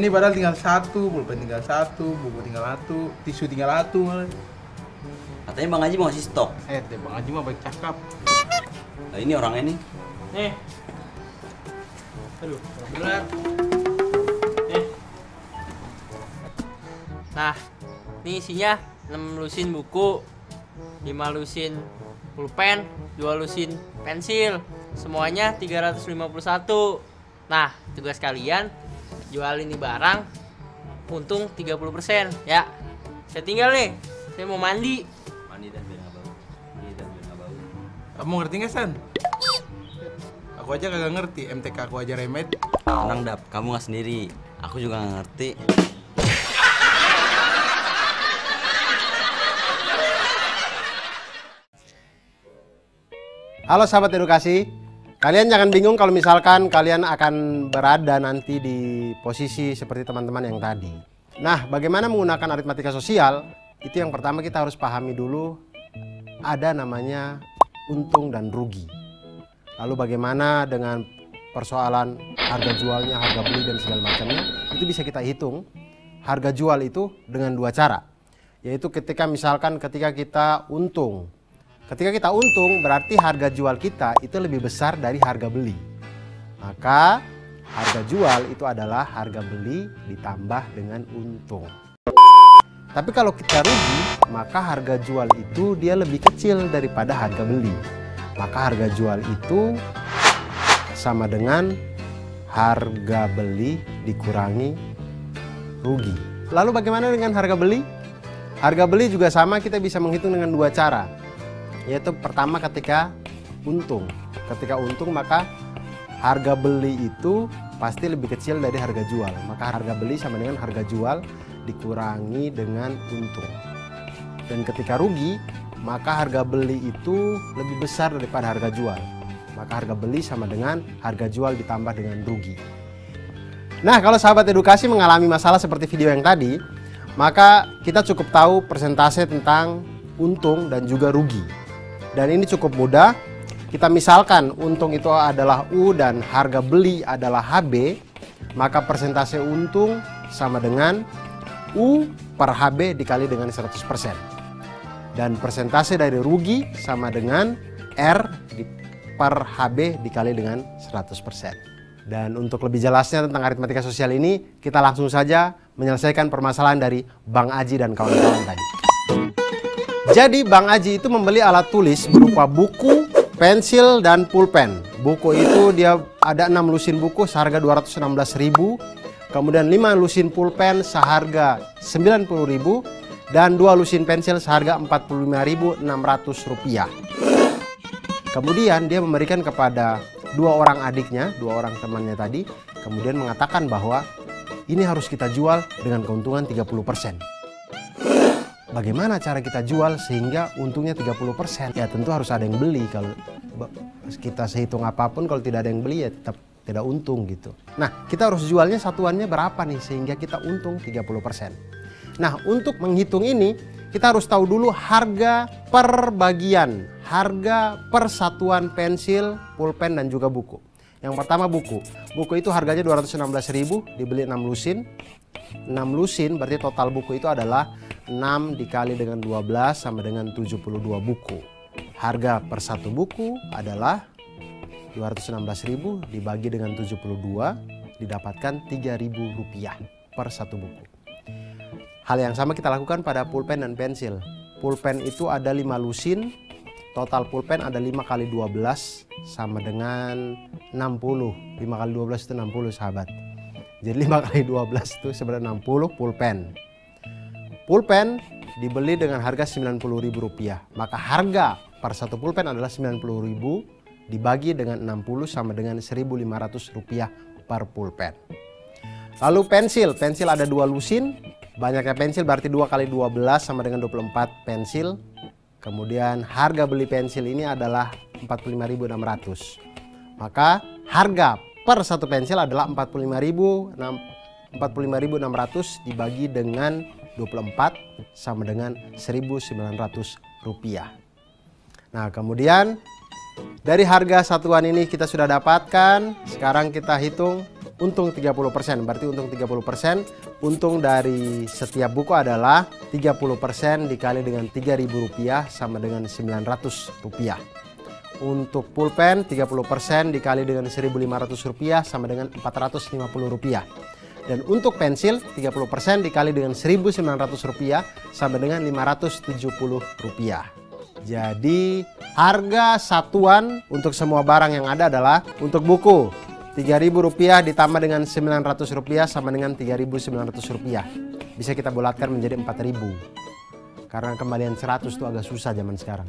ini padahal tinggal satu, pulpen tinggal satu, buku tinggal satu, tisu tinggal satu malah. Katanya Bang Haji mau ngasih stok. Bang Haji mah baik cakap. Nah, ini orangnya nih. Nih. Aduh, bener. Nih. Nah, ini isinya 6 lusin buku, 5 lusin pulpen, 2 lusin pensil. Semuanya 351. Nah, tugas kalian jual ini barang untung 30% ya. Saya tinggal nih. Saya mau mandi. Mandi dan biar nggak bau. Mandi dan biar nggak bau. Kamu ngerti nggak, San? Aku aja kagak ngerti, MTK aku aja remet. Tenang, Dap, kamu nggak sendiri. Aku juga nggak ngerti. Halo sahabat edukasi, kalian jangan bingung kalau misalkan kalian akan berada nanti di posisi seperti teman-teman yang tadi. Nah, bagaimana menggunakan aritmatika sosial? Itu yang pertama kita harus pahami dulu, ada namanya untung dan rugi. Lalu bagaimana dengan persoalan harga jualnya, harga beli dan segala macamnya, itu bisa kita hitung. Harga jual itu dengan dua cara, yaitu ketika kita untung. Ketika kita untung berarti harga jual kita itu lebih besar dari harga beli. Maka harga jual itu adalah harga beli ditambah dengan untung. Tapi kalau kita rugi, maka harga jual itu dia lebih kecil daripada harga beli. Maka harga jual itu sama dengan harga beli dikurangi rugi. Lalu bagaimana dengan harga beli? Harga beli juga sama, kita bisa menghitung dengan dua cara. Yaitu pertama ketika untung. Ketika untung maka harga beli itu pasti lebih kecil dari harga jual. Maka harga beli sama dengan harga jual dikurangi dengan untung. Dan ketika rugi maka harga beli itu lebih besar daripada harga jual. Maka harga beli sama dengan harga jual ditambah dengan rugi. Nah, kalau sahabat edukasi mengalami masalah seperti video yang tadi, maka kita cukup tahu persentase tentang untung dan juga rugi. Dan ini cukup mudah. Kita misalkan untung itu adalah U dan harga beli adalah HB, maka persentase untung sama dengan U per HB dikali dengan 100%. Dan persentase dari rugi sama dengan R per HB dikali dengan 100%. Dan untuk lebih jelasnya tentang aritmatika sosial ini, kita langsung saja menyelesaikan permasalahan dari Bang Aji dan kawan-kawan tadi. Jadi Bang Aji itu membeli alat tulis berupa buku, pensil, dan pulpen. Buku itu dia ada 6 lusin buku seharga 216.000, kemudian 5 lusin pulpen seharga 90.000, dan 2 lusin pensil seharga 45.600 rupiah. Kemudian dia memberikan kepada 2 orang adiknya, 2 orang temannya tadi, kemudian mengatakan bahwa ini harus kita jual dengan keuntungan 30%. Bagaimana cara kita jual sehingga untungnya 30%? Ya tentu harus ada yang beli. Kalau kita sehitung apapun, kalau tidak ada yang beli ya tetap tidak untung gitu. Nah, kita harus jualnya satuannya berapa nih sehingga kita untung 30%. Nah, untuk menghitung ini kita harus tahu dulu harga per bagian, harga per satuan pensil, pulpen, dan juga buku. Yang pertama buku. Buku itu harganya 216.000, dibeli 6 lusin. 6 lusin berarti total buku itu adalah 6 dikali dengan 12 sama dengan 72 buku. Harga per satu buku adalah 216.000 dibagi dengan 72 didapatkan 3.000 rupiah per satu buku. Hal yang sama kita lakukan pada pulpen dan pensil. Pulpen itu ada 5 lusin, total pulpen ada 5 kali 12 sama dengan 60. 5 kali 12 itu 60 sahabat. Jadi 5 kali 12 itu sebenarnya 60 pulpen. Pulpen dibeli dengan harga Rp90.000. Maka harga per satu pulpen adalah Rp90.000 dibagi dengan 60 sama dengan Rp1.500 per pulpen. Lalu pensil. Pensil ada 2 lusin. Banyaknya pensil berarti 2 kali 12 sama dengan 24 pensil. Kemudian harga beli pensil ini adalah Rp45.600. Maka harga per satu pensil adalah Rp45.600 dibagi dengan 24 sama dengan Rp1.900. Nah, kemudian dari harga satuan ini kita sudah dapatkan. Sekarang kita hitung untung 30%. Berarti untung 30%, untung dari setiap buku adalah 30% dikali dengan Rp3.000 sama dengan Rp900. Untuk pulpen 30% dikali dengan Rp1.500 sama dengan Rp450. Dan untuk pensil 30% dikali dengan Rp1.900 sama dengan Rp570. Jadi harga satuan untuk semua barang yang ada adalah untuk buku Rp3.000 ditambah dengan Rp900 sama dengan Rp3.900. Bisa kita bulatkan menjadi Rp4.000. Karena kembalian 100 itu agak susah zaman sekarang.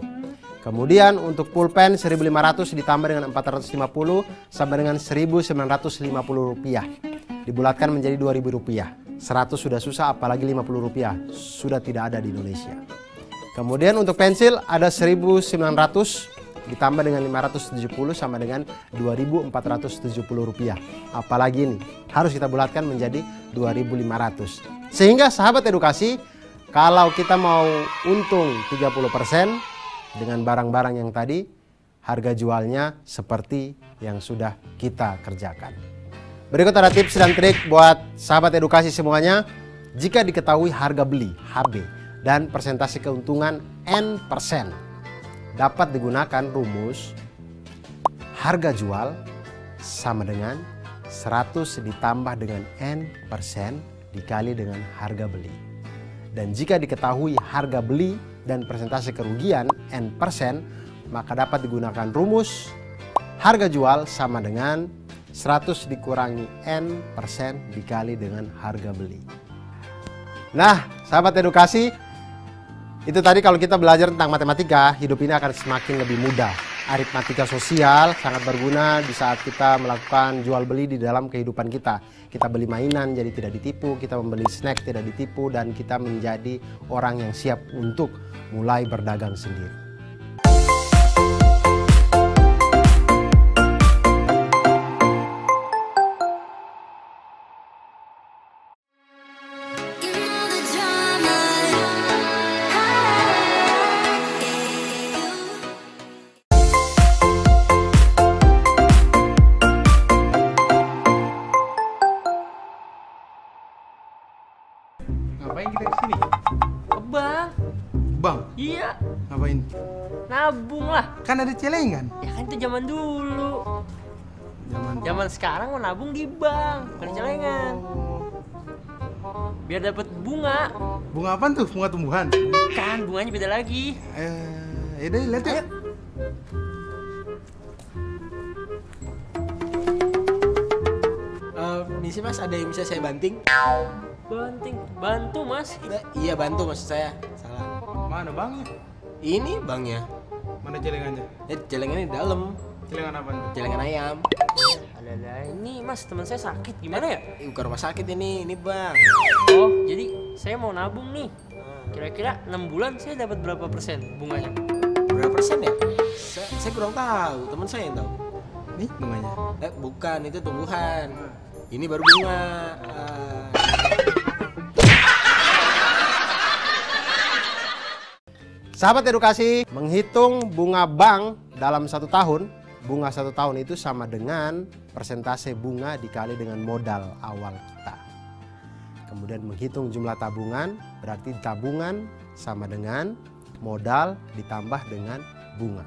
Kemudian untuk pulpen Rp1.500 ditambah dengan Rp450 sama dengan Rp1.950. Dibulatkan menjadi Rp2.000. 100 sudah susah, apalagi Rp50 sudah tidak ada di Indonesia. Kemudian untuk pensil ada Rp1.900 ditambah dengan Rp570 sama dengan Rp2.470. Apalagi ini harus kita bulatkan menjadi Rp2.500. Sehingga sahabat edukasi, kalau kita mau untung 30% dengan barang-barang yang tadi, harga jualnya seperti yang sudah kita kerjakan. Berikut ada tips dan trik buat sahabat edukasi semuanya. Jika diketahui harga beli HB dan persentase keuntungan N%, dapat digunakan rumus harga jual sama dengan 100 ditambah dengan N% dikali dengan harga beli. Dan jika diketahui harga beli dan persentase kerugian N%, maka dapat digunakan rumus harga jual sama dengan 100 dikurangi N% dikali dengan harga beli. Nah, sahabat edukasi, itu tadi kalau kita belajar tentang matematika, hidup ini akan semakin lebih mudah. Aritmatika sosial sangat berguna di saat kita melakukan jual beli di dalam kehidupan kita. Kita beli mainan jadi tidak ditipu, kita membeli snack tidak ditipu, dan kita menjadi orang yang siap untuk mulai berdagang sendiri. Ngapain kita kesini? Ke bank. Bang, Iya, ngapain? nabung lah. Kan ada celengan. Ya kan itu zaman dulu. Zaman sekarang mau nabung di bank, bukan di celengan. Biar dapat bunga. Bunga apaan tuh? Bunga tumbuhan? Kan bunganya beda lagi. Yaudah, lihat yuk. Misi mas, ada yang bisa saya banting? Banting, bantu mas. Iya bantu maksud saya. Salah. Mana bangnya? Ini bangnya. Mana celengannya? Celengannya di dalam. Celengan apaan tuh? Celengan ayam. Ada ini mas, teman saya sakit, gimana ya? Bukan rumah sakit ini bang. Oh, jadi saya mau nabung nih. Kira-kira 6 bulan saya dapat berapa persen bunganya? Berapa persen ya? Saya kurang tahu, teman saya yang tahu. Nih bunganya. Bukan, itu tumbuhan. Ini baru bunga. Sahabat edukasi, menghitung bunga bank dalam 1 tahun, bunga 1 tahun itu sama dengan persentase bunga dikali dengan modal awal kita. Kemudian menghitung jumlah tabungan, berarti tabungan sama dengan modal ditambah dengan bunga.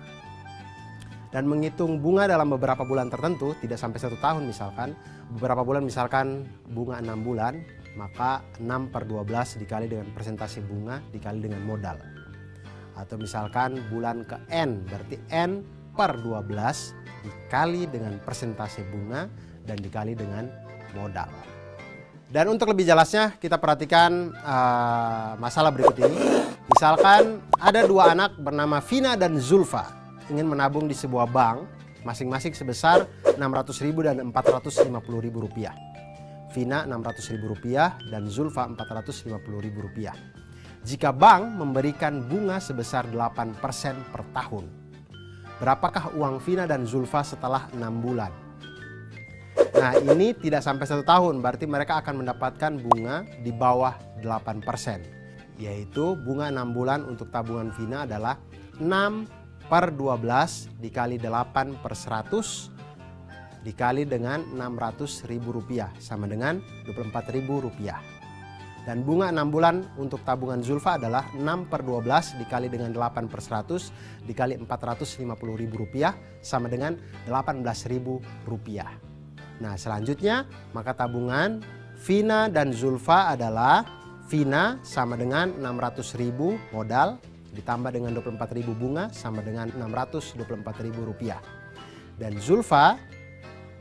Dan menghitung bunga dalam beberapa bulan tertentu, tidak sampai 1 tahun misalkan, beberapa bulan misalkan bunga 6 bulan, maka 6/12 dikali dengan persentase bunga dikali dengan modal. Atau misalkan bulan ke N, berarti N/12 dikali dengan persentase bunga dan dikali dengan modal. Dan untuk lebih jelasnya kita perhatikan masalah berikut ini. Misalkan ada 2 anak bernama Vina dan Zulfa ingin menabung di sebuah bank masing-masing sebesar Rp600.000 dan Rp450.000. Vina Rp600.000 dan Zulfa Rp450.000. Jika bank memberikan bunga sebesar 8% per tahun, berapakah uang Vina dan Zulfa setelah 6 bulan? Nah, ini tidak sampai 1 tahun, berarti mereka akan mendapatkan bunga di bawah 8%. Yaitu bunga 6 bulan untuk tabungan Vina adalah 6/12 dikali 8/100 dikali dengan Rp600.000 sama dengan Rp24.000. Dan bunga 6 bulan untuk tabungan Zulfa adalah 6/12 dikali dengan 8/100 dikali Rp450.000 sama dengan Rp18.000. Nah selanjutnya maka tabungan Vina dan Zulfa adalah Vina sama dengan 600.000 modal ditambah dengan 24.000 bunga sama dengan Rp624.000. Dan Zulfa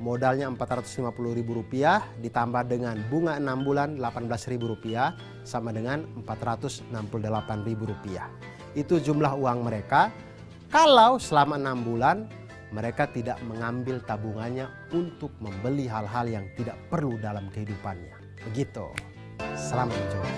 modalnya Rp450.000 ditambah dengan bunga 6 bulan Rp18.000 sama dengan Rp468.000. Itu jumlah uang mereka kalau selama 6 bulan mereka tidak mengambil tabungannya untuk membeli hal-hal yang tidak perlu dalam kehidupannya. Begitu. Selamat mencoba.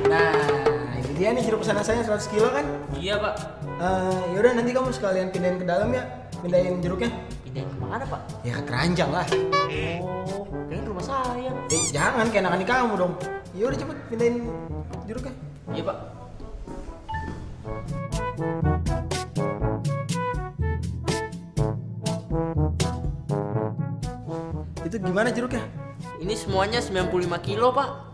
Nah, ini dia nih jeruk pesanan saya 100 kilo kan? Iya pak. Yaudah nanti kamu sekalian pindahin ke dalam ya, pindahin jeruknya. Pindahin kemana pak? Ya ke keranjang lah. Oh, kayaknya rumah saya. Jangan keenakan di kamu dong. Yaudah cepet pindahin jeruknya. Iya pak. Itu gimana jeruknya? Ini semuanya 95 kilo pak.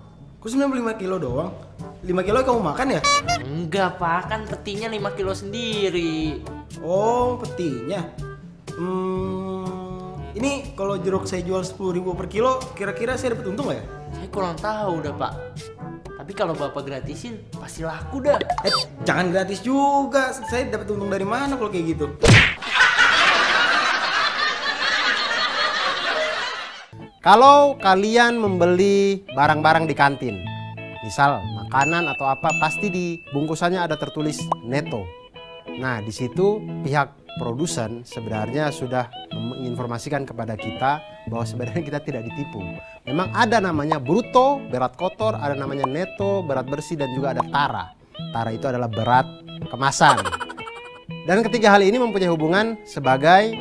Kok 95 kilo doang? 5 kilo kamu makan ya? Enggak pak, kan petinya 5 kilo sendiri. Oh, petinya. Ini kalau jeruk saya jual 10.000 per kilo, kira-kira saya dapat untung nggak ya? Saya kurang tahu dah pak. Tapi kalau bapak gratisin, pasti laku dah. Jangan gratis juga. Saya dapat untung dari mana kalau kayak gitu? Kalau kalian membeli barang-barang di kantin, misal makanan atau apa, pasti di bungkusannya ada tertulis neto. Nah, di situ pihak produsen sebenarnya sudah menginformasikan kepada kita bahwa sebenarnya kita tidak ditipu. Memang ada namanya bruto, berat kotor, ada namanya neto, berat bersih, dan juga ada tara. Tara itu adalah berat kemasan. Dan ketiga hal ini mempunyai hubungan sebagai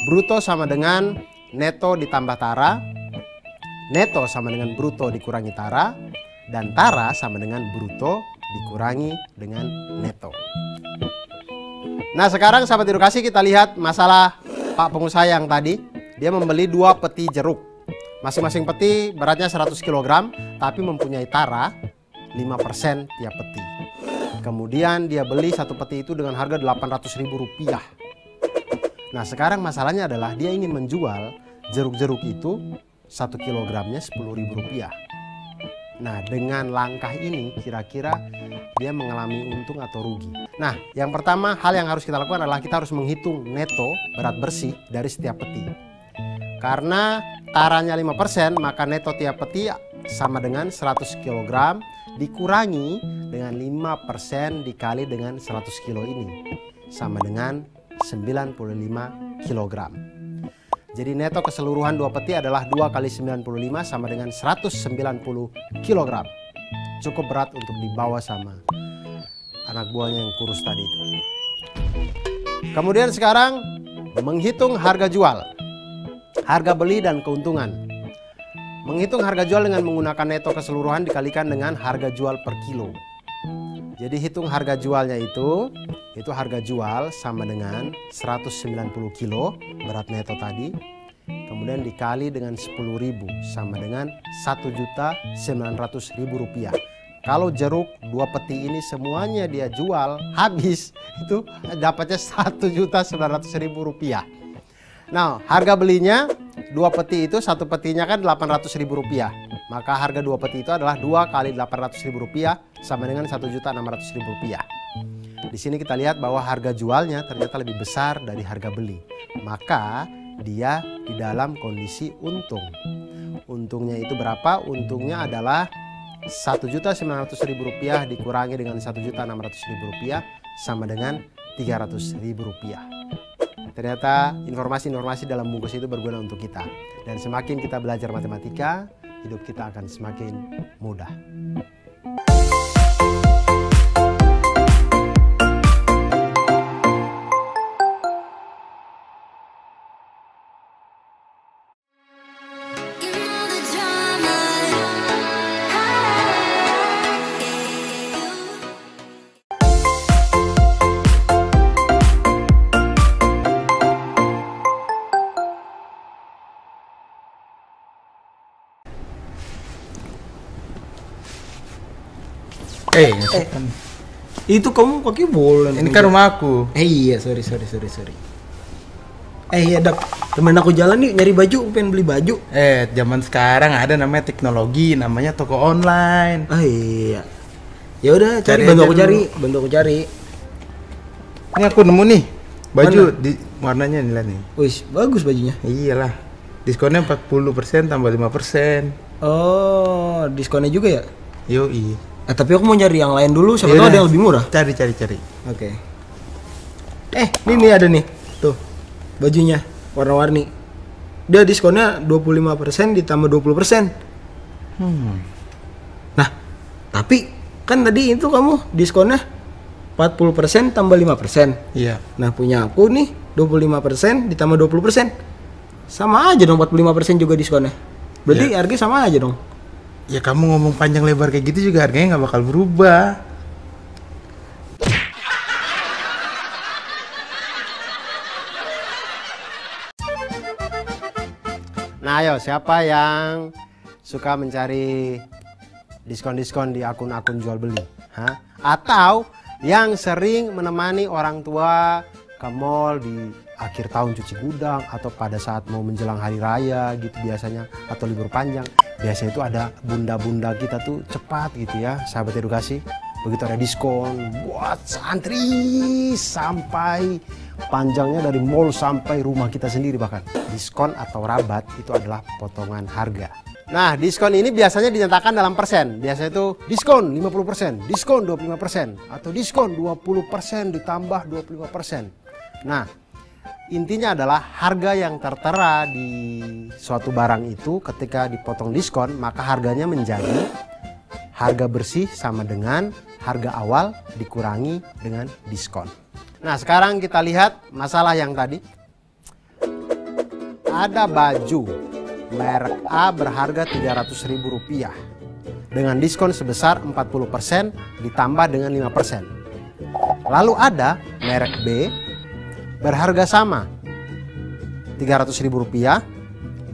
bruto sama dengan neto ditambah tara, neto sama dengan bruto dikurangi tara, dan tara sama dengan bruto dikurangi dengan neto. Nah sekarang sahabat edukasi kita lihat masalah Pak pengusaha yang tadi. Dia membeli 2 peti jeruk. Masing-masing peti beratnya 100 kg tapi mempunyai tara 5% tiap peti. Kemudian dia beli satu peti itu dengan harga Rp800.000. Nah sekarang masalahnya adalah dia ingin menjual jeruk-jeruk itu 1 kilogramnya Rp10.000. Nah dengan langkah ini kira-kira dia mengalami untung atau rugi. Nah yang pertama hal yang harus kita lakukan adalah kita harus menghitung neto berat bersih dari setiap peti. Karena taranya 5% maka neto tiap peti sama dengan 100 kg dikurangi dengan 5% dikali dengan 100 kilo ini sama dengan 95 kg. Jadi neto keseluruhan 2 peti adalah 2 kali 95 sama dengan 190 kg. Cukup berat untuk dibawa sama anak buahnya yang kurus tadi itu. Kemudian sekarang menghitung harga jual, harga beli dan keuntungan. Menghitung harga jual dengan menggunakan neto keseluruhan dikalikan dengan harga jual per kilo. Jadi hitung harga jualnya itu harga jual sama dengan 190 kilo berat neto tadi. Kemudian dikali dengan 10.000 sama dengan Rp1.900.000. Kalau jeruk 2 peti ini semuanya dia jual habis itu dapatnya Rp1.900.000. Nah harga belinya 2 peti itu satu petinya kan Rp800.000. Maka harga 2 peti itu adalah 2 kali Rp800.000 sama dengan Rp1.600.000. Di sini kita lihat bahwa harga jualnya ternyata lebih besar dari harga beli. Maka dia di dalam kondisi untung. Untungnya itu berapa? Untungnya adalah Rp1.900.000 dikurangi dengan Rp1.600.000 sama dengan Rp300.000. ternyata informasi-informasi dalam bungkus itu berguna untuk kita. Dan semakin kita belajar matematika, hidup kita akan semakin mudah. Itu kamu pakai bola. Ini kan rumah aku. Iya, sorry. Iya Dak, temen aku jalan nih nyari baju, pengen beli baju. Zaman sekarang ada namanya teknologi, namanya toko online. Iya. Ya udah, Cari bantu aja aku dulu. cari. Ini aku nemu nih baju Mana? di warnanya nih, lihat nih. Wih, bagus bajunya. Iyalah. Diskonnya 40% tambah 5%. Oh, diskonnya juga ya? Yoi. Tapi aku mau nyari yang lain dulu, siapa tahu Yaudah. ada yang lebih murah. Cari. Oke. Ini ada nih. Tuh. Bajunya warna-warni. Dia diskonnya 25% ditambah 20%. Nah, tapi kan tadi itu kamu diskonnya 40% tambah 5%. Iya. Nah, punya aku nih 25% ditambah 20%. Sama aja dong, 45% juga diskonnya. Berarti Iya. harga sama aja dong. Ya kamu ngomong panjang lebar kayak gitu juga harganya nggak bakal berubah. Nah ayo, siapa yang suka mencari diskon-diskon di akun-akun jual beli? Hah? Atau yang sering menemani orang tua ke mall di akhir tahun cuci gudang atau pada saat mau menjelang hari raya gitu biasanya, atau libur panjang. Biasanya itu ada bunda-bunda kita tuh cepat gitu ya, sahabat edukasi. Begitu ada diskon buat santri sampai panjangnya dari mall sampai rumah kita sendiri bahkan. Diskon atau rabat itu adalah potongan harga. Nah, diskon ini biasanya dinyatakan dalam persen. Biasanya itu diskon 50%, diskon 25%, atau diskon 20% ditambah 25%. Nah, intinya adalah harga yang tertera di suatu barang itu ketika dipotong diskon, maka harganya menjadi harga bersih sama dengan harga awal dikurangi dengan diskon. Nah, sekarang kita lihat masalah yang tadi. Ada baju merek A berharga Rp300.000 dengan diskon sebesar 40% ditambah dengan 5%. Lalu ada merek B berharga sama Rp300.000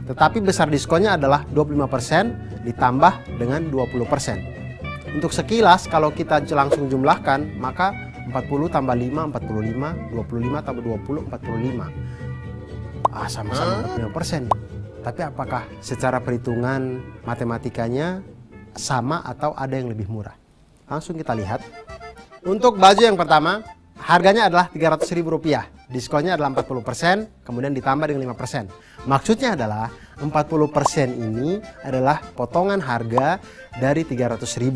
tetapi besar diskonnya adalah 25% ditambah dengan 20%. Untuk sekilas kalau kita langsung jumlahkan maka 40 tambah 5 45, 25 tambah 20 45. Sama-sama 25%. Tapi apakah secara perhitungan matematikanya sama atau ada yang lebih murah? Langsung kita lihat. Untuk baju yang pertama, harganya adalah Rp300.000. Diskonnya adalah 40%, kemudian ditambah dengan 5%. Maksudnya adalah 40% ini adalah potongan harga dari Rp300.000.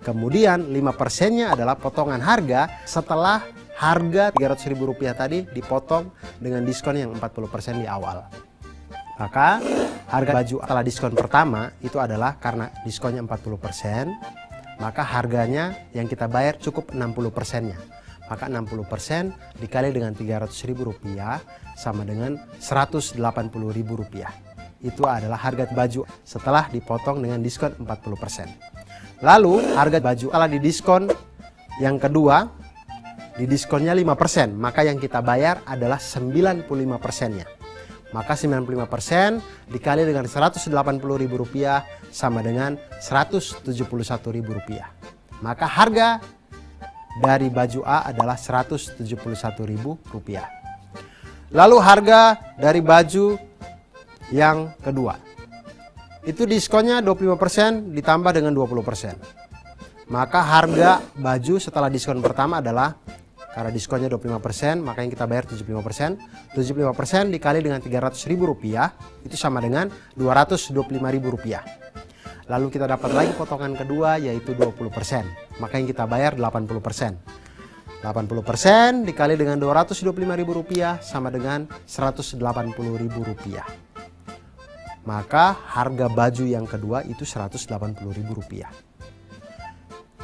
Kemudian 5%-nya adalah potongan harga setelah harga Rp300.000 tadi dipotong dengan diskon yang 40% di awal. Maka harga baju setelah diskon pertama itu adalah karena diskonnya 40%, maka harganya yang kita bayar cukup 60%-nya. Maka 60% dikali dengan Rp300.000 sama dengan Rp180.000. Itu adalah harga baju setelah dipotong dengan diskon 40%. Lalu harga baju setelah didiskon yang kedua, didiskonnya 5%, maka yang kita bayar adalah 95%-nya. Maka 95% dikali dengan Rp180.000 sama dengan Rp171.000. Maka harga dari baju A adalah Rp171.000. Lalu harga dari baju yang kedua, itu diskonnya 25% ditambah dengan 20%. Maka harga baju setelah diskon pertama adalah, karena diskonnya 25%, maka yang kita bayar 75%. 75% dikali dengan Rp300.000 itu sama dengan Rp225.000. Lalu kita dapat lagi potongan kedua yaitu 20%. Maka yang kita bayar 80%. 80% dikali dengan Rp225.000 sama dengan Rp180.000. Maka harga baju yang kedua itu Rp180.000.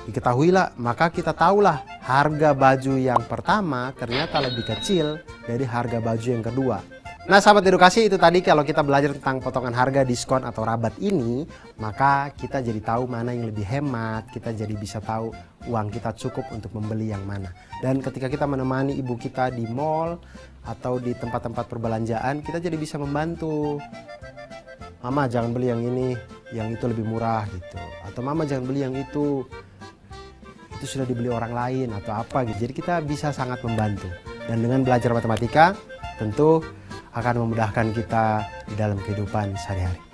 Diketahuilah, maka kita tahulah harga baju yang pertama ternyata lebih kecil dari harga baju yang kedua. Nah sahabat edukasi, itu tadi kalau kita belajar tentang potongan harga, diskon atau rabat ini, maka kita jadi tahu mana yang lebih hemat, kita jadi bisa tahu uang kita cukup untuk membeli yang mana. Dan ketika kita menemani ibu kita di mall atau di tempat-tempat perbelanjaan, kita jadi bisa membantu. Mama jangan beli yang ini, yang itu lebih murah gitu. Atau mama jangan beli yang itu sudah dibeli orang lain atau apa gitu. Jadi kita bisa sangat membantu. Dan dengan belajar matematika tentu akan memudahkan kita di dalam kehidupan sehari-hari.